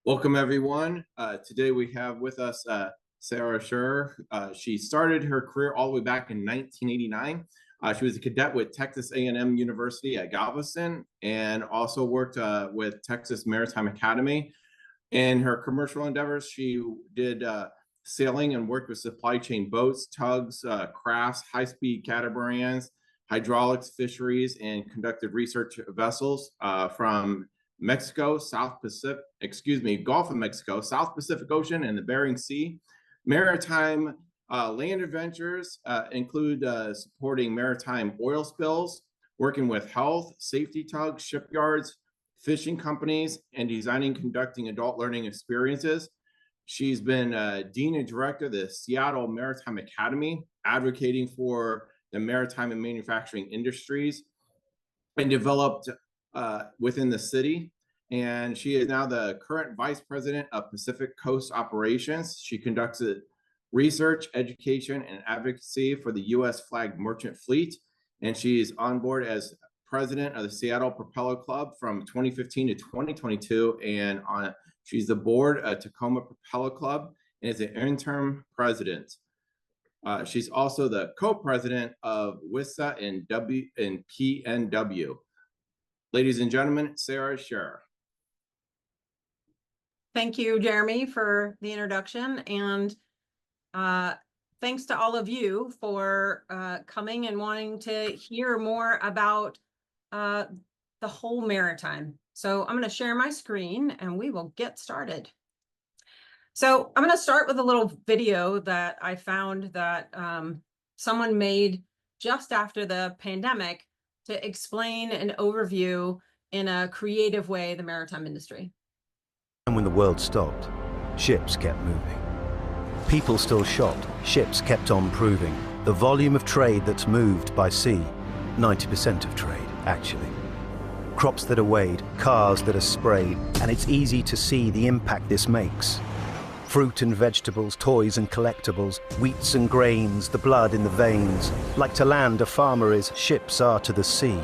Welcome, everyone. Today we have with us Sarah Scherer. She started her career all the way back in 1989. She was a cadet with Texas A&M University at Galveston and also worked with Texas Maritime Academy. In her commercial endeavors, she did sailing and worked with supply chain boats, tugs, crafts, high-speed catamarans, hydraulics, fisheries, and conducted research vessels from Mexico, Gulf of Mexico, South Pacific Ocean, and the Bering Sea. Maritime land adventures include supporting maritime oil spills, working with health, safety tugs, shipyards, fishing companies, and designing and conducting adult learning experiences. She's been Dean and Director of the Seattle Maritime Academy, advocating for the maritime and manufacturing industries, and developed within the city. And she is now the current Vice President of Pacific Coast Operations. She conducts research, education, and advocacy for the U.S. flagged merchant fleet. And she is on board as President of the Seattle Propeller Club from 2015 to 2022. And she's the board of Tacoma Propeller Club and is an interim president. She's also the co-president of WISA and PNW. Ladies and gentlemen, Sarah Scherer. Thank you, Jeremy, for the introduction, and thanks to all of you for coming and wanting to hear more about the whole maritime. So I'm going to share my screen and we will get started. So I'm going to start with a little video that I found that someone made just after the pandemic to explain an overview in a creative way the maritime industry. And when the world stopped, ships kept moving. People still shopped, ships kept on proving. The volume of trade that's moved by sea, 90% of trade, actually. Crops that are weighed, cars that are sprayed, and it's easy to see the impact this makes. Fruit and vegetables, toys and collectibles, wheats and grains, the blood in the veins. Like to land a farmer is, ships are to the sea.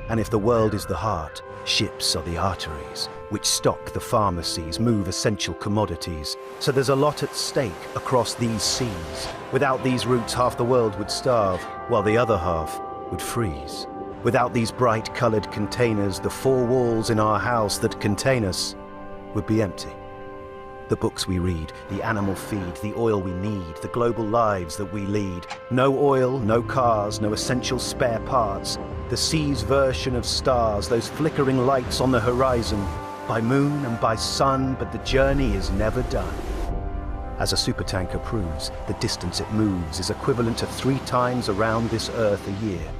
And if the world is the heart, ships are the arteries, which stock the pharmacies, move essential commodities. So there's a lot at stake across these seas. Without these routes, half the world would starve, while the other half would freeze. Without these bright-colored containers, the four walls in our house that contain us would be empty. The books we read, the animal feed, the oil we need, the global lives that we lead. No oil, no cars, no essential spare parts. The sea's version of stars, those flickering lights on the horizon. By moon and by sun, but the journey is never done. As a supertanker proves, the distance it moves is equivalent to 3 times around this earth a year.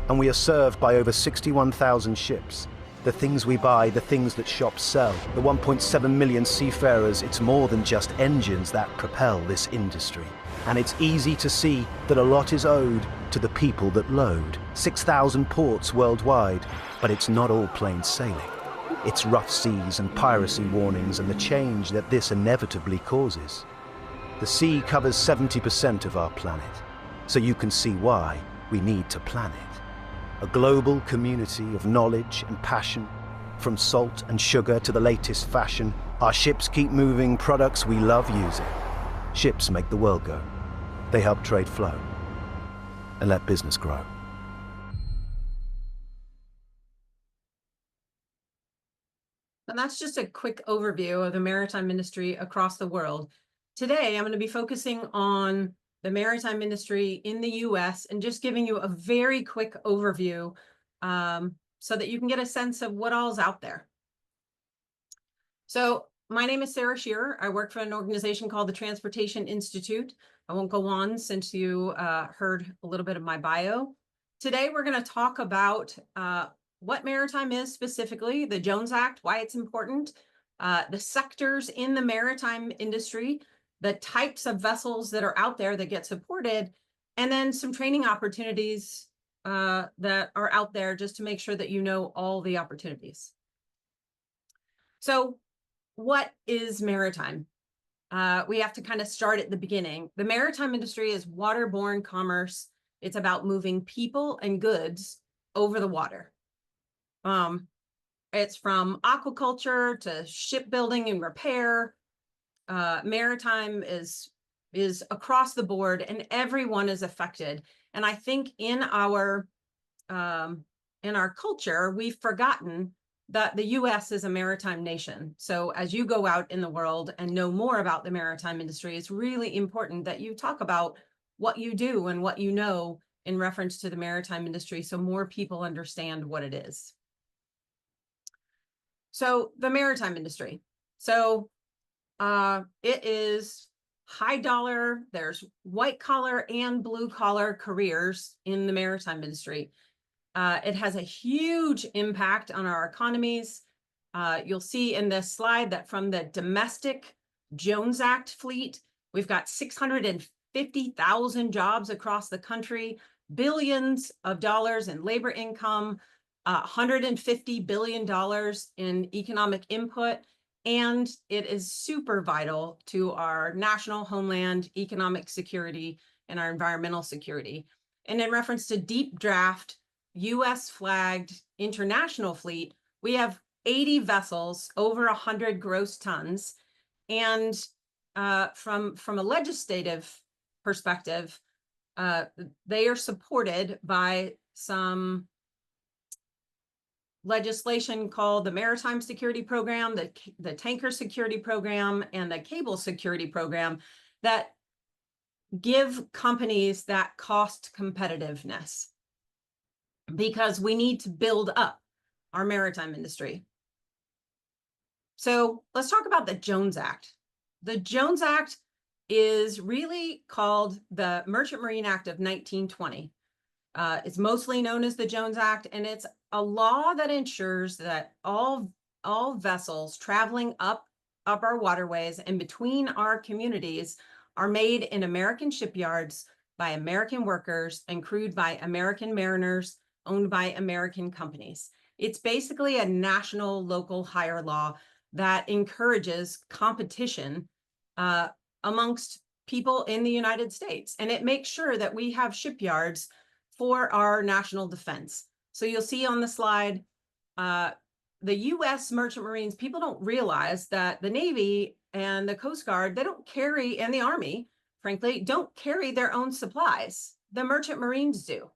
And we are served by over 61,000 ships. The things we buy, the things that shops sell, the 1.7 million seafarers, it's more than just engines that propel this industry. And it's easy to see that a lot is owed to the people that load. 6,000 ports worldwide, but it's not all plain sailing. It's rough seas and piracy warnings and the change that this inevitably causes. The sea covers 70% of our planet, so you can see why we need to plan it. A global community of knowledge and passion. From salt and sugar to the latest fashion, our ships keep moving products we love using. Ships make the world go. They help trade flow and let business grow. And that's just a quick overview of the maritime industry across the world. Today, I'm going to be focusing on the maritime industry in the US and just giving you a very quick overview so that you can get a sense of what all's out there. So my name is Sarah Scherer. I work for an organization called the Transportation Institute. I won't go on since you heard a little bit of my bio. Today, we're going to talk about what maritime is specifically, the Jones Act, why it's important, the sectors in the maritime industry, the types of vessels that are out there that get supported, and then some training opportunities that are out there just to make sure that you know all the opportunities. So what is maritime? We have to kind of start at the beginning. The maritime industry is waterborne commerce. It's about moving people and goods over the water. It's from aquaculture to shipbuilding and repair. Maritime is across the board, and everyone is affected. And I think in our culture, we've forgotten that the US is a maritime nation. So as you go out in the world and know more about the maritime industry, it's really important that you talk about what you do and what you know in reference to the maritime industry, so more people understand what it is. So the maritime industry. So it is high dollar. There's white collar and blue collar careers in the maritime industry. It has a huge impact on our economies. You'll see in this slide that from the domestic Jones Act fleet, we've got 650,000 jobs across the country, billions of dollars in labor income, $150 billion in economic input, and it is super vital to our national homeland economic security and our environmental security. And in reference to deep draft, US flagged international fleet, we have 80 vessels, over 100 gross tons. And from a legislative perspective, they are supported by some legislation called the Maritime Security Program, the Tanker Security Program, and the Cable Security Program that give companies that cost competitiveness, because we need to build up our maritime industry. So let's talk about the Jones Act. The Jones Act is really called the Merchant Marine Act of 1920. It's mostly known as the Jones Act, and it's a law that ensures that all vessels traveling up our waterways and between our communities are made in American shipyards by American workers and crewed by American mariners, owned by American companies. It's basically a national local hire law that encourages competition amongst people in the United States. And it makes sure that we have shipyards for our national defense. So you'll see on the slide, the US Merchant Marines, people don't realize that the Navy and the Coast Guard, they don't carry, and the Army, frankly, don't carry their own supplies. The Merchant Marines do.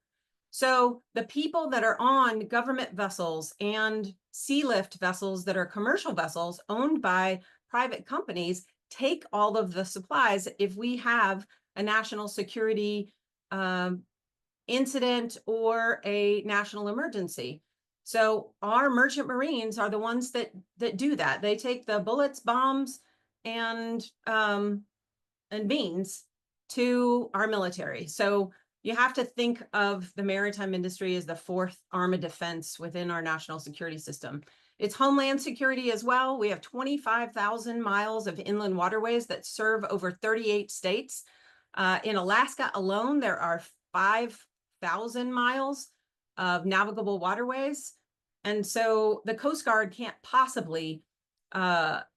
So the people that are on government vessels and sea lift vessels that are commercial vessels owned by private companies take all of the supplies if we have a national security incident or a national emergency. So our Merchant Marines are the ones that do that. They take the bullets, bombs, and beans to our military. So you have to think of the maritime industry as the fourth arm of defense within our national security system. It's homeland security as well. We have 25,000 miles of inland waterways that serve over 38 states. In Alaska alone, there are 5,000 miles of navigable waterways. And so the Coast Guard can't possibly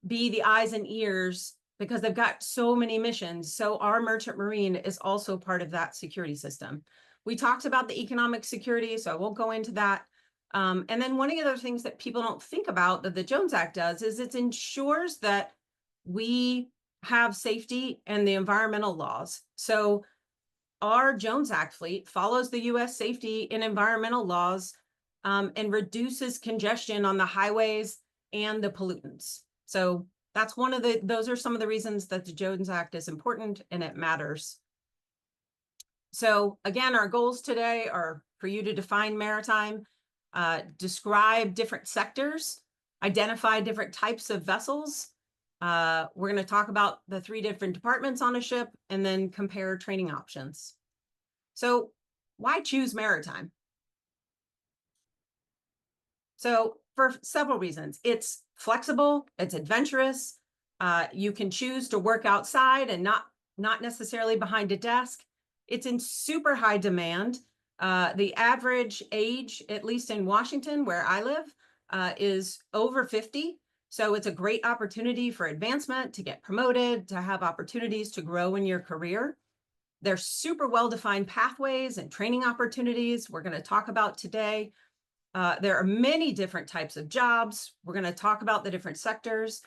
be the eyes and ears because they've got so many missions. So our Merchant Marine is also part of that security system. We talked about the economic security, so I won't go into that. And then one of the other things that people don't think about that the Jones Act does is it ensures that we have safety and the environmental laws. So our Jones Act fleet follows the US safety and environmental laws and reduces congestion on the highways and the pollutants. So that's those are some of the reasons that the Jones Act is important and it matters. So again, our goals today are for you to define maritime, describe different sectors, identify different types of vessels. We're going to talk about the 3 different departments on a ship and then compare training options. So why choose maritime? So for several reasons. It's flexible, it's adventurous. You can choose to work outside and not necessarily behind a desk. It's in super high demand. The average age, at least in Washington, where I live, is over 50. So it's a great opportunity for advancement, to get promoted, to have opportunities to grow in your career. There's super well-defined pathways and training opportunities we're going to talk about today. There are many different types of jobs. We're going to talk about the different sectors.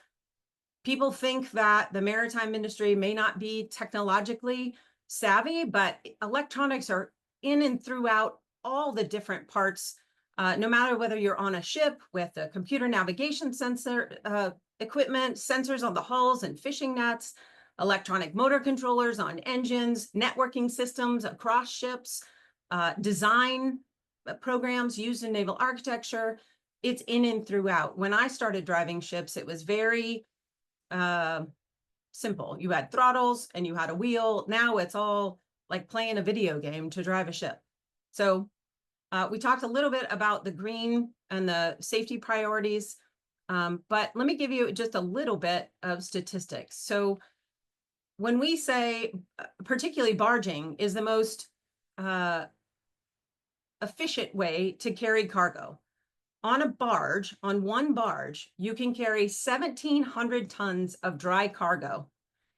People think that the maritime industry may not be technologically savvy, but electronics are in and throughout all the different parts, no matter whether you're on a ship with a computer navigation sensor equipment, sensors on the hulls and fishing nets, electronic motor controllers on engines, networking systems across ships, design programs used in naval architecture. It's in and throughout. When I started driving ships, it was very simple. You had throttles and you had a wheel. Now it's all like playing a video game to drive a ship. So we talked a little bit about the green and the safety priorities, but let me give you just a little bit of statistics. So when we say, particularly barging is the most efficient way to carry cargo. On a barge, on one barge, you can carry 1,700 tons of dry cargo.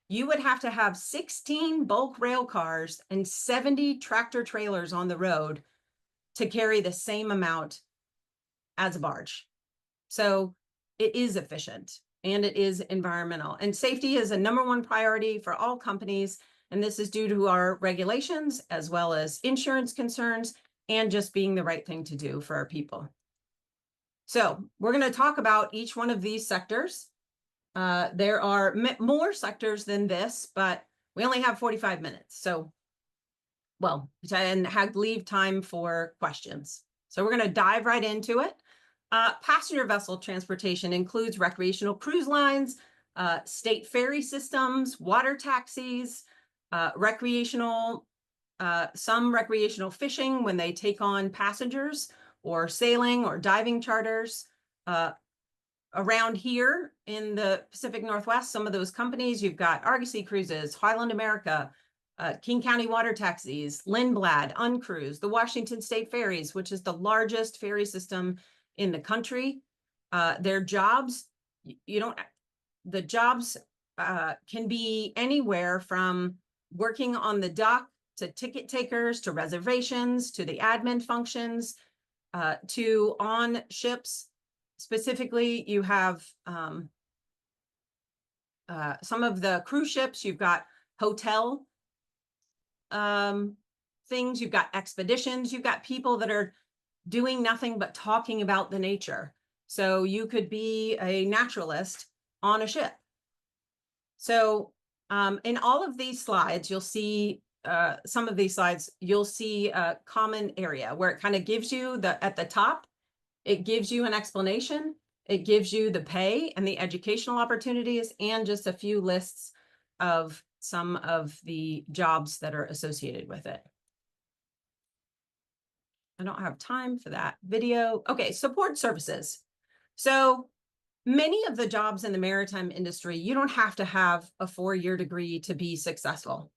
You would have to have 16 bulk rail cars and 70 tractor trailers on the road to carry the same amount as a barge. So it is efficient and it is environmental. And safety is a #1 priority for all companies. And this is due to our regulations as well as insurance concerns and just being the right thing to do for our people. So we're going to talk about each one of these sectors. There are more sectors than this, but we only have 45 minutes. So, well, and had leave time for questions. So we're going to dive right into it. Passenger vessel transportation includes recreational cruise lines, state ferry systems, water taxis, some recreational fishing when they take on passengers, or sailing or diving charters. Around here in the Pacific Northwest, some of those companies, you've got Argosy Cruises, Highland America, King County Water Taxis, Lindblad, Uncruise, the Washington State Ferries, which is the largest ferry system in the country. Their jobs, the jobs can be anywhere from working on the dock to ticket takers, to reservations, to the admin functions, to on ships. Specifically, you have some of the cruise ships, you've got hotel things, you've got expeditions, you've got people that are doing nothing but talking about the nature. So you could be a naturalist on a ship. So in all of these slides, you'll see some of these slides, you'll see a common area where it kind of gives you at the top, it gives you an explanation, it gives you the pay and the educational opportunities, and just a few lists of some of the jobs that are associated with it. I don't have time for that video. Okay, support services. So many of the jobs in the maritime industry, you don't have to have a 4-year degree to be successful.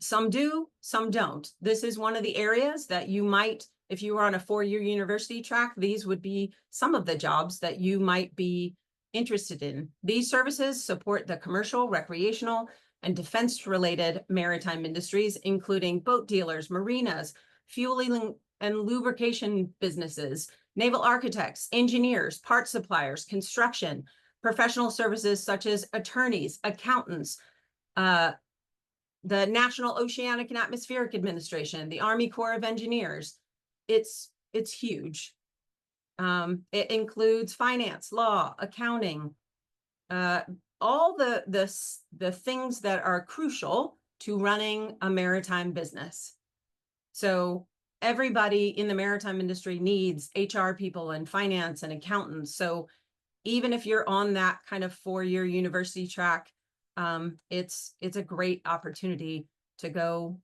Some do, some don't. This is one of the areas that you might, if you were on a 4-year university track, these would be some of the jobs that you might be interested in. These services support the commercial, recreational, and defense-related maritime industries, including boat dealers, marinas, fueling and lubrication businesses, naval architects, engineers, parts suppliers, construction, professional services such as attorneys, accountants, the National Oceanic and Atmospheric Administration, the Army Corps of Engineers. It's huge. It includes finance, law, accounting, all the things that are crucial to running a maritime business. So everybody in the maritime industry needs HR people and finance and accountants. So even if you're on that kind of 4-year university track, it's a great opportunity to go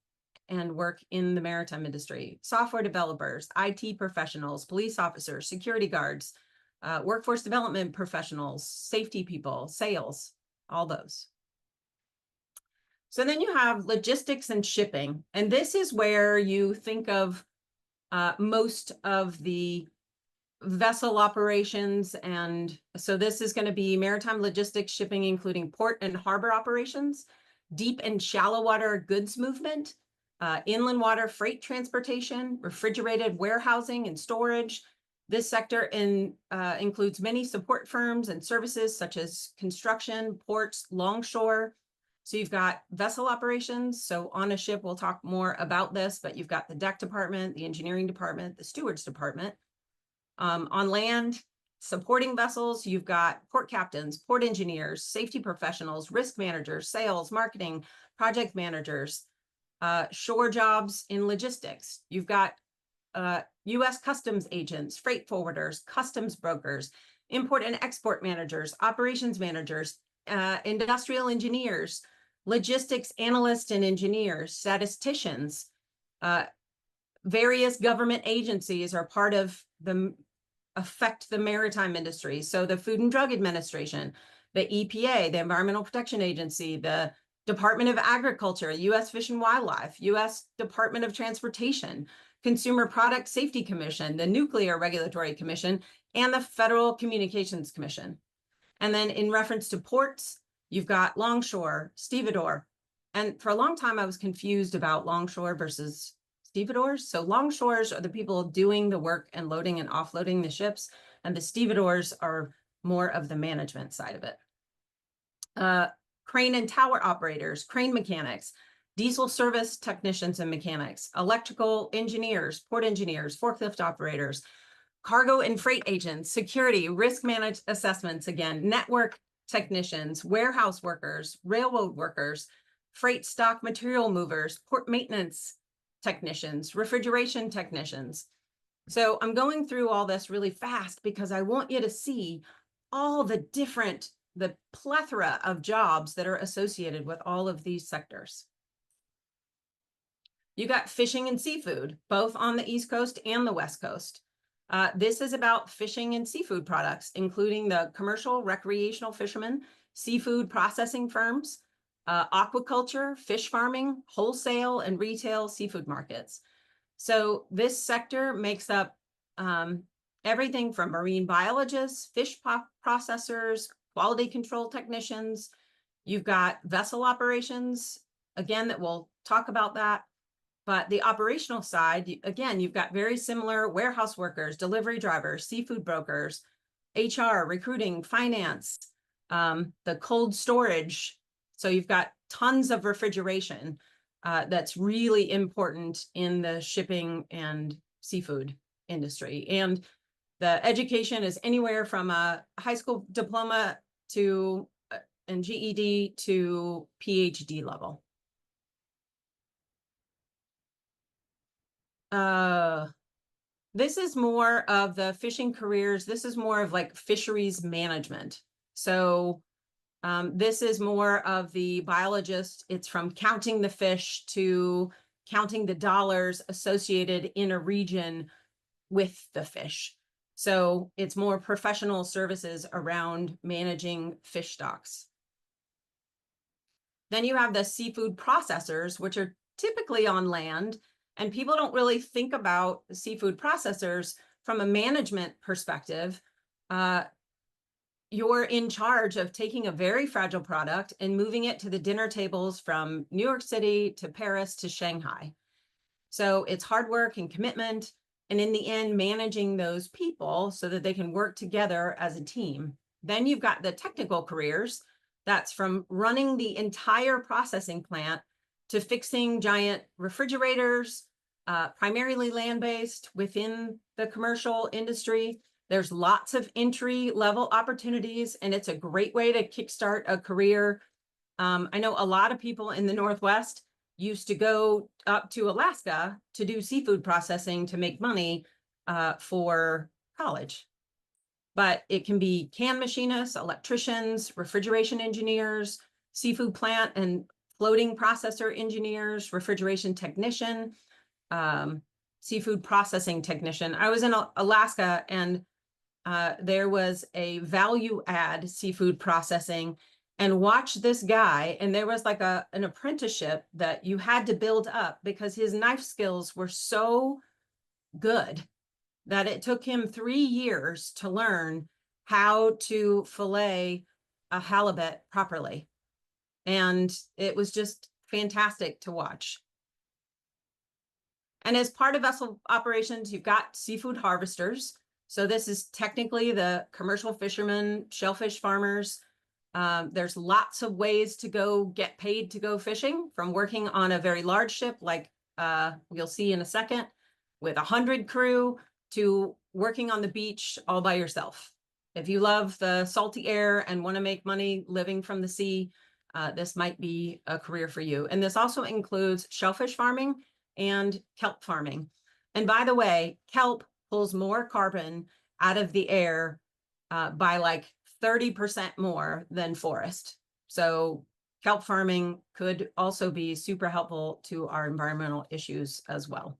and work in the maritime industry. Software developers, IT professionals, police officers, security guards, workforce development professionals, safety people, sales, all those. So then you have logistics and shipping, and this is where you think of most of the vessel operations. And so this is going to be maritime logistics shipping, including port and harbor operations, deep and shallow water goods movement, inland water freight transportation, refrigerated warehousing and storage, This sector includes many support firms and services such as construction, ports, longshore. So you've got vessel operations. So on a ship, we'll talk more about this, but you've got the deck department, the engineering department, the stewards department. On land, supporting vessels, you've got port captains, port engineers, safety professionals, risk managers, sales, marketing, project managers, shore jobs in logistics. You've got U.S. customs agents, freight forwarders, customs brokers, import and export managers, operations managers, industrial engineers, logistics analysts and engineers, statisticians. Various government agencies are part of affect the maritime industry. So the Food and Drug Administration, the EPA, the Environmental Protection Agency, the Department of Agriculture, U.S. Fish and Wildlife, U.S. Department of Transportation, Consumer Product Safety Commission, the Nuclear Regulatory Commission, and the Federal Communications Commission. And then in reference to ports, you've got longshore, stevedore. And for a long time, I was confused about longshore versus stevedores. So longshores are the people doing the work and loading and offloading the ships, and the stevedores are more of the management side of it. Crane and tower operators, crane mechanics, diesel service technicians and mechanics, electrical engineers, port engineers, forklift operators, cargo and freight agents, security, risk managed assessments, again, network technicians, warehouse workers, railroad workers, freight stock material movers, port maintenance technicians, refrigeration technicians. So I'm going through all this really fast because I want you to see all the plethora of jobs that are associated with all of these sectors. You got fishing and seafood, both on the East Coast and the West Coast. This is about fishing and seafood products, including the commercial, recreational fishermen, seafood processing firms, aquaculture, fish farming, wholesale and retail seafood markets. So this sector makes up everything from marine biologists, fish processors, quality control technicians. You've got vessel operations, again, that we'll talk about that. But the operational side, again, you've got very similar warehouse workers, delivery drivers, seafood brokers, HR, recruiting, finance, the cold storage. So you've got tons of refrigeration that's really important in the shipping and seafood industry. And the education is anywhere from a high school diploma to and GED to PhD level. This is more of the fishing careers. This is more of like fisheries management. So this is more of the biologist. It's from counting the fish to counting the dollars associated in a region with the fish. So it's more professional services around managing fish stocks. Then you have the seafood processors, which are typically on land. And people don't really think about seafood processors from a management perspective. You're in charge of taking a very fragile product and moving it to the dinner tables from New York City to Paris to Shanghai. So it's hard work and commitment, and in the end, managing those people so that they can work together as a team. Then you've got the technical careers. That's from running the entire processing plant to fixing giant refrigerators, primarily land-based within the commercial industry. There's lots of entry-level opportunities, and it's a great way to kickstart a career. I know a lot of people in the Northwest used to go up to Alaska to do seafood processing to make money for college. But it can be can machinists, electricians, refrigeration engineers, seafood plant and floating processor engineers, refrigeration technician, seafood processing technician. I was in Alaska, and there was a value add seafood processing, and watch this guy. And there was like an apprenticeship that you had to build up because his knife skills were so good that it took him 3 years to learn how to fillet a halibut properly. And it was just fantastic to watch. And as part of vessel operations, you've got seafood harvesters. So this is technically the commercial fishermen, shellfish farmers. There's lots of ways to go get paid to go fishing, from working on a very large ship like you'll see in a second with 100 crew, to working on the beach all by yourself. If you love the salty air and want to make money living from the sea, this might be a career for you. And this also includes shellfish farming and kelp farming. And by the way, kelp pulls more carbon out of the air by like 30% more than forest. So kelp farming could also be super helpful to our environmental issues as well.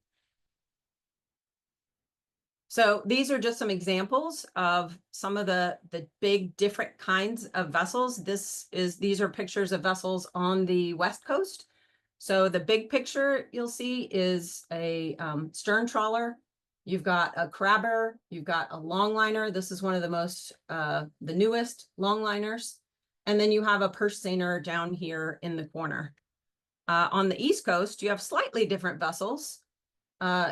So these are just some examples of some of the big different kinds of vessels. These are pictures of vessels on the West Coast. So the big picture you'll see is a stern trawler. You've got a crabber, you've got a longliner. This is one of the most, the newest longliners. And then you have a purse seiner down here in the corner. On the East Coast, you have slightly different vessels.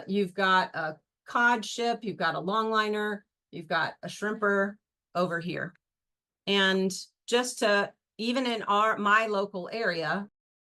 You've got a cod ship, you've got a longliner, you've got a shrimper over here. And just to, even in my local area,